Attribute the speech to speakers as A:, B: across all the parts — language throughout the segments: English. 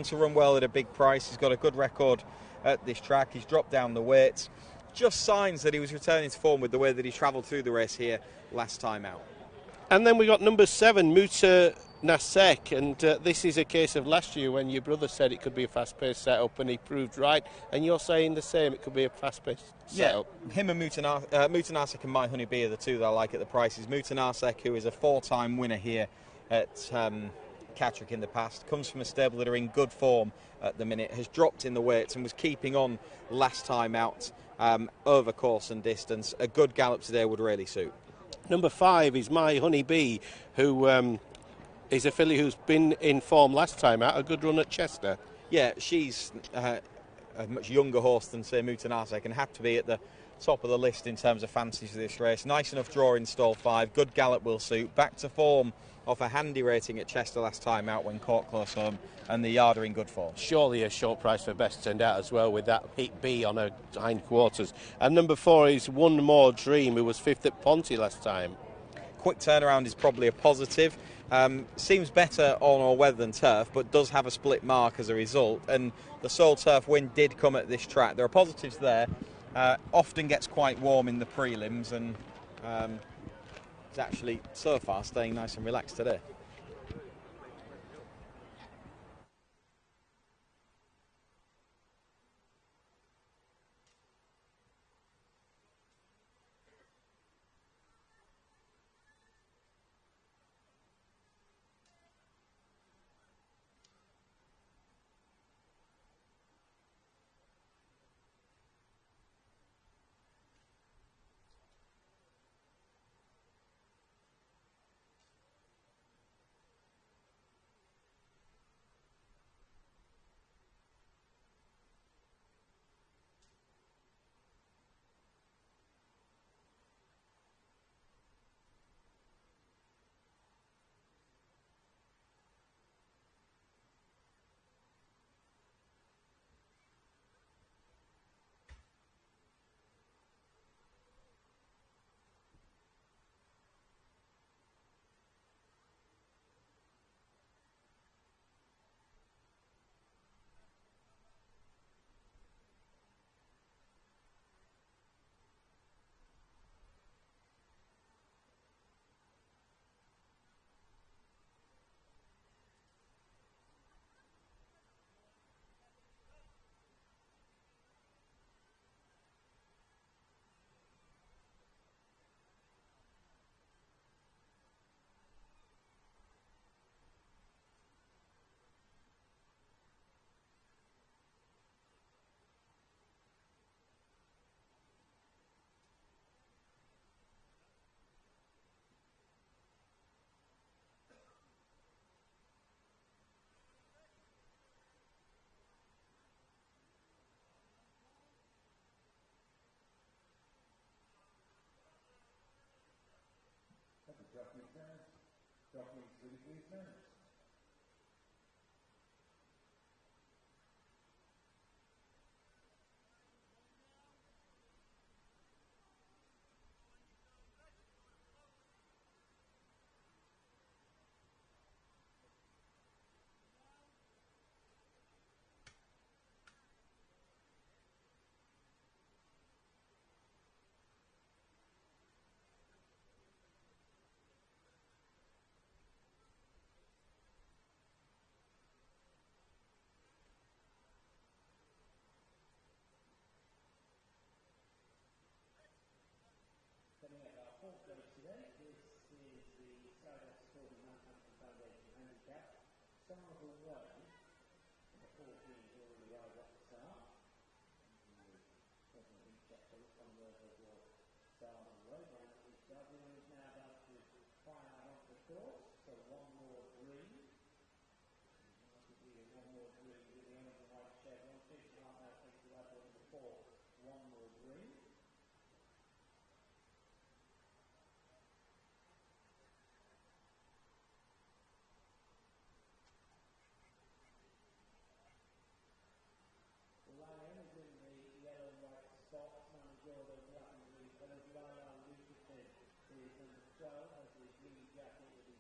A: To run well at a big price. He's got a good record at this track. He's dropped down the weights. Just signs that he was returning to form with the way that he travelled through the race here last time out.
B: And then we got number 7, Mutanasseq, and this is a case of last year when your brother said it could be a fast-paced setup, and he proved right. And you're saying the same, it could be a fast-paced setup.
A: Him and Mutanaaseq and My Honeybee are the two that I like at the prices. Mutanaaseq, who is a 4-time winner here at Catterick in the past, comes from a stable that are in good form at the minute, has dropped in the weights and was keeping on last time out over course and distance. A good gallop today would really suit.
B: Number 5 is My Honeybee, who is a filly who's been in form last time out, a good run at Chester.
A: Yeah, she's a much younger horse than, say, Mutanaaseq, and have to be at the top of the list in terms of fancies for this race. Nice enough draw in stall 5, good gallop will suit. Back to form off a handy rating at Chester last time out when caught close home, and the yard are in good form.
B: Surely a short price for best turned out as well with that hit B on her hindquarters. And number 4 is One More Dream, who was 5th at Ponty last time.
A: Quick turnaround is probably a positive. Seems better on or weather than turf, but does have a split mark as a result. And the sole turf win did come at this track. There are positives there. Often gets quite warm in the prelims, and is actually so far staying nice and relaxed today.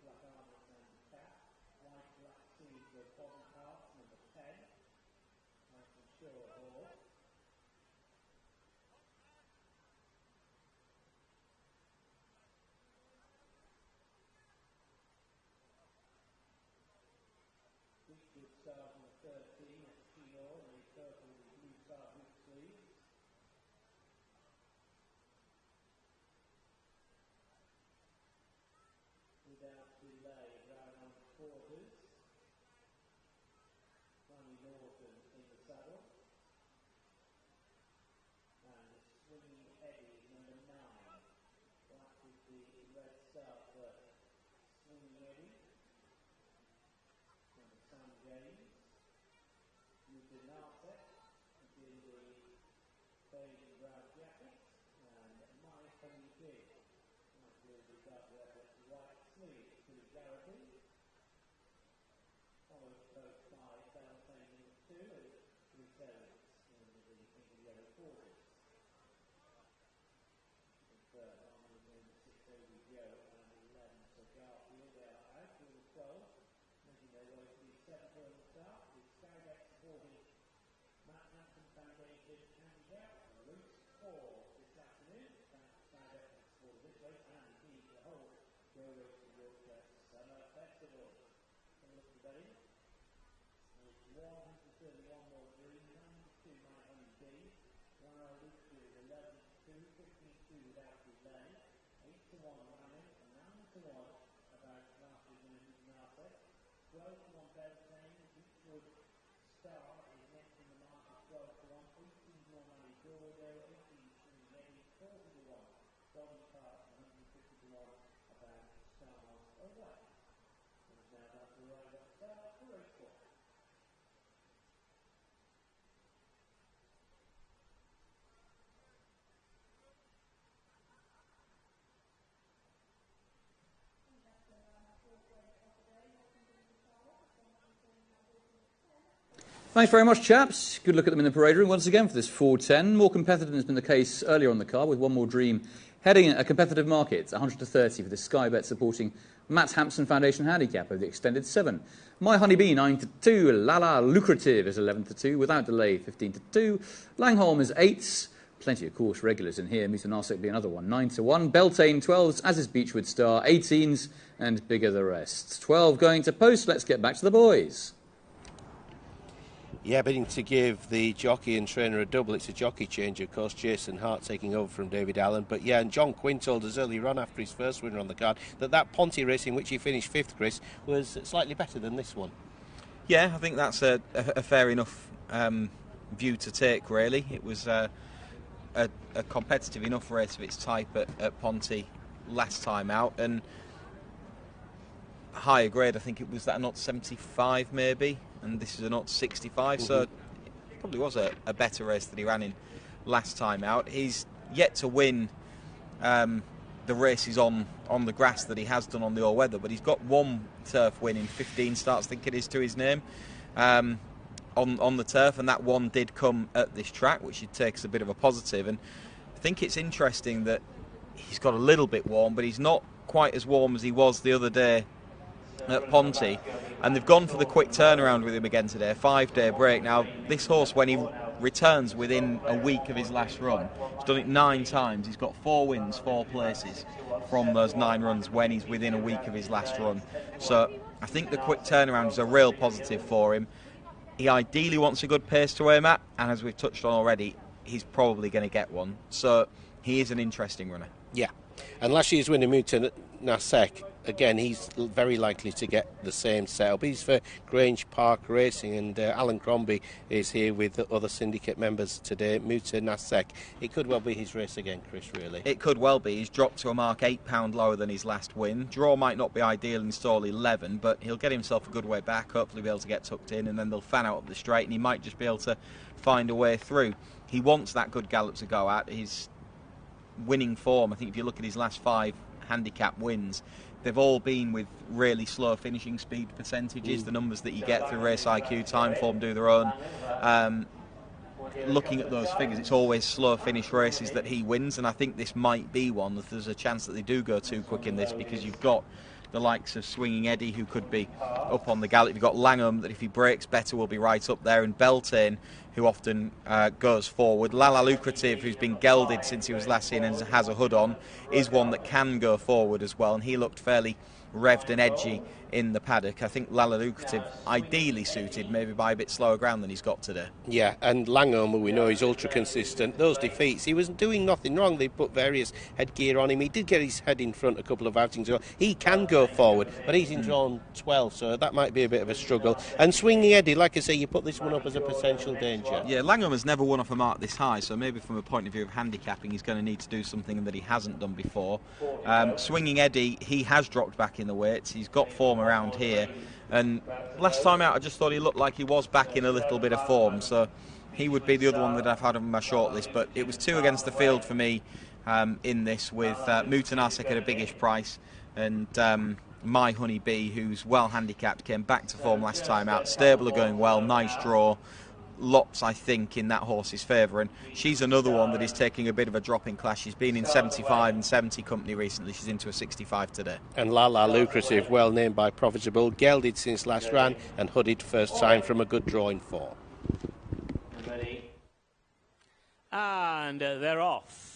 C: Black armour and cap, white black seeds of bottom half, number 10. Without delay, round on quarters. Tony Norton in the saddle. And the swinging Eddie, number 9. That is the red star for swinging Eddie. Number Sam James. Mutanasseq in the beige and brown jacket. And My Honey Bee. That will be got the white sleeve to the Garrity. Followed close by Beltane number 2 and Returns in the yellow quarters. The third on number 6 over Joe and 11 for Garfield. They are out with the 12, making their way to the 7th on the start with Catterick supporting Matt Hampton Foundation handicap. Route 4 this afternoon. Catterick supported this race and indeed the whole Go Race to Yorkshire Summer Festival. Look today. 131 more green, 92 My Honey Bee, while Luke is 11-2, 15-2 without delay, 8-1 Ryan, 9-1 about last week in Mutanasseq, 12-1 Beltane, Beechwood Star is next in the market, 12-1, 18-1 Manny Gordo, 18-3 Eddie, 40-1 Golden Park, 150-1 about Stars Away. And now that's the right up start for race 4.
D: Thanks very much, chaps. Good look at them in the parade room once again for this 4:10. More competitive than has been the case earlier on the card, with One More Dream heading a competitive market, 100-30 for the Sky Bet supporting Matt Hampson Foundation handicap of the extended 7. My Honey Bee 9-2, Lala Lucrative is 11-2, without delay 15-2. Langholm is 8s. Plenty of course regulars in here. Mutanaaseq be another one, 9-1. Beltane 12s, as is Beechwood Star 18s, and bigger the rest. 12 going to post. Let's get back to the boys.
B: Yeah, bidding to give the jockey and trainer a double. It's a jockey change, of course. Jason Hart taking over from David Allen. But yeah, and John Quinn told us earlier on after his first winner on the card that Ponty race in which he finished 5th, Chris, was slightly better than this one.
A: Yeah, I think that's a fair enough view to take, really. It was a competitive enough race of its type at Ponty last time out, and higher grade, I think it was that a knot 75 maybe, and this is a knot 65, so it probably was a better race that he ran in last time out. He's yet to win the races on the grass that he has done on the all-weather, but he's got one turf win in 15 starts, I think it is, to his name, on the turf, and that one did come at this track, which you'd take as a bit of a positive. And I think it's interesting that he's got a little bit warm, but he's not quite as warm as he was the other day at Ponty, and they've gone for the quick turnaround with him again today, a 5-day break. Now, this horse, when he returns within a week of his last run, he's done it 9 times. He's got 4 wins, 4 places from those 9 runs when he's within a week of his last run. So I think the quick turnaround is a real positive for him. He ideally wants a good pace to aim at, and as we've touched on already, he's probably going to get one. So he is an interesting runner.
B: Yeah, and last year's winner, Mutanasseq, again, he's very likely to get the same setup. He's for Grange Park Racing, and Alan Crombie is here with the other syndicate members today. Mutanasseq, it could well be his race again, Chris, really.
A: It could well be. He's dropped to a mark £8 lower than his last win. Draw might not be ideal in stall 11, but he'll get himself a good way back, hopefully be able to get tucked in, and then they'll fan out up the straight, and he might just be able to find a way through. He wants that good gallop to go at. His winning form, I think if you look at his last 5 handicap wins, they've all been with really slow finishing speed percentages. The numbers that you get through Race IQ, Timeform do their own. Looking at those figures, it's always slow finish races that he wins, and I think this might be one that there's a chance that they do go too quick in this, because you've got the likes of Swinging Eddie, who could be up on the gallop. You've got Langham, that if he breaks better will be right up there, and Beltane, who often goes forward. Lala Lucrative, who's been gelded since he was last seen and has a hood on, is one that can go forward as well, and he looked fairly revved and edgy in the paddock. I think Lala Lucrative ideally suited maybe by a bit slower ground than he's got today.
B: Yeah, and Langham, who we know is ultra consistent, those defeats, he was doing nothing wrong. They put various headgear on him. He did get his head in front a couple of outings ago. He can go forward, but he's in drawn 12, so that might be a bit of a struggle. And Swinging Eddie, like I say, you put this one up as a potential danger.
A: Yeah, Langham has never won off a mark this high, so maybe from a point of view of handicapping, he's going to need to do something that he hasn't done before. Swinging Eddie, he has dropped back in the weights. He's got form around here, and last time out I just thought he looked like he was back in a little bit of form, so he would be the other one that I've had on my shortlist. But it was two against the field for me in this, with Mutanasseq at a biggish price, and My Honey Bee, who's well handicapped, came back to form last time out. Stable are going well, nice draw. Lots, I think, in that horse's favour, and she's another one that is taking a bit of a drop in class. She's been in 75 and 70 company recently. She's into a 65 today.
B: And Lala Lucrative, well named by Profitable, gelded since last ran and hooded first time from a good draw in 4.
E: And they're off.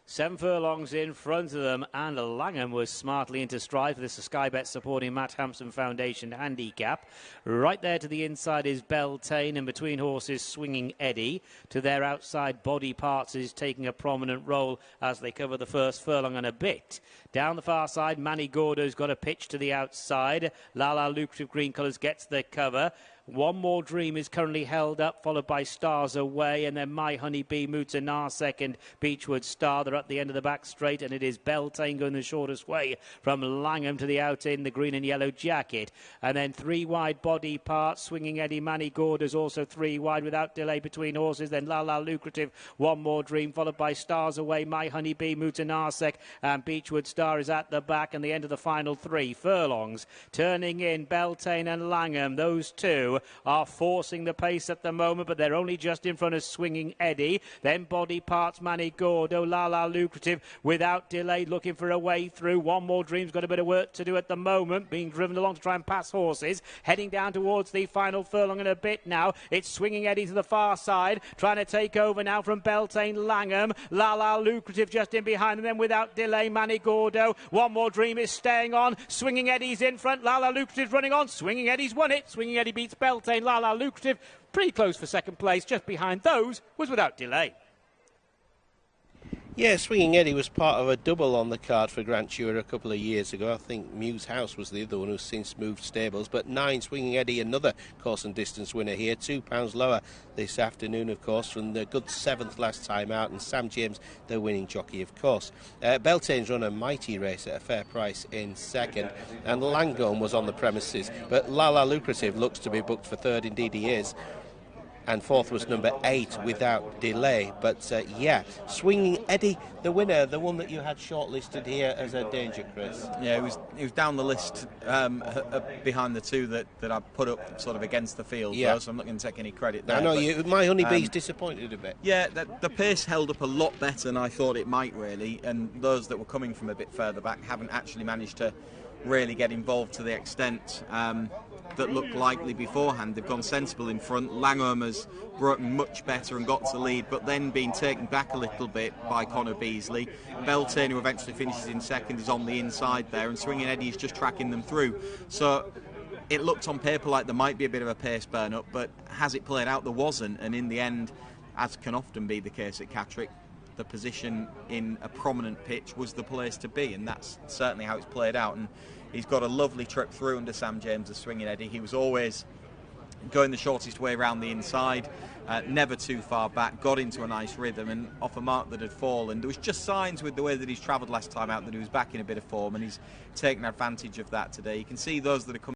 E: 7 furlongs in front of them, and Langham was smartly into stride for this Sky Bet supporting Matt Hampson Foundation handicap. Right there to the inside is Beltane, and between horses Swinging Eddie. To their outside, Body Parts is taking a prominent role as they cover the first furlong and a bit. Down the far side, Manny Gordo's got a pitch to the outside. Lala Lucrative Green Colours gets the cover. One More Dream is currently held up, followed by Stars Away, and then My Honey Bee, Mutanaaseq and Beechwood Star. They're at the end of the back straight, and it is Beltane going the shortest way from Langham to the out in the green and yellow jacket. And then 3 wide, Body Parts, Swinging Eddie, Manny Gordo's also 3 wide without delay between horses. Then Lala Lucrative, One More Dream, followed by Stars Away, My Honey Bee, Mutanaaseq and Beechwood Star is at the back, and the end of the final 3 furlongs. Turning in, Beltane and Langham, those two are forcing the pace at the moment, but they're only just in front of Swinging Eddie. Then Body Parts, Manny Gordo, Lala Lucrative without delay looking for a way through. One More Dream's got a bit of work to do at the moment, being driven along to try and pass horses. Heading down towards the final furlong in a bit now. It's Swinging Eddie to the far side, trying to take over now from Beltane. Langham, Lala Lucrative just in behind, and then without delay Manny Gordo. One More Dream is staying on. Swinging Eddie's in front. Lala Lucrative's running on. Swinging Eddie's won it. Swinging Eddie beats Beltane. Lala Lucrative pretty close for second place. Just behind those was Without Delay.
B: Yeah, Swinging Eddie was part of a double on the card for Grant Stewart a couple of years ago. I think Muse House was the other one who's since moved stables. But 9, Swinging Eddie, another course and distance winner here. £2 lower this afternoon, of course, from the good 7th last time out. And Sam James, the winning jockey, of course. Beltane's run a mighty race at a fair price in second. And Langham was on the premises. But Lala Lucrative looks to be booked for third. Indeed, he is. And 4th was number 8, Without Delay. But, yeah, Swinging Eddie, the winner, the one that you had shortlisted here as a danger, Chris.
A: Yeah, he was down the list behind the two that I put up sort of against the field, though, so I'm not going to take any credit there.
B: I know, My Honey Bee's disappointed a bit.
A: Yeah, the pace held up a lot better than I thought it might, really, and those that were coming from a bit further back haven't actually managed to really get involved to the extent that looked likely beforehand. They've gone sensible in front. Langham has broken much better and got to lead, but then been taken back a little bit by Connor Beasley. Beltane, who eventually finishes in second, is on the inside there, and Swinging Eddie is just tracking them through. So it looked on paper like there might be a bit of a pace burn-up, but has it played out? There wasn't, and in the end, as can often be the case at Catterick, the position in a prominent pitch was the place to be, and that's certainly how it's played out. And he's got a lovely trip through under Sam James, the Swinging Eddie. He was always going the shortest way around the inside, never too far back, got into a nice rhythm, and off a mark that had fallen. There was just signs with the way that he's travelled last time out that he was back in a bit of form, and he's taken advantage of that today. You can see those that are coming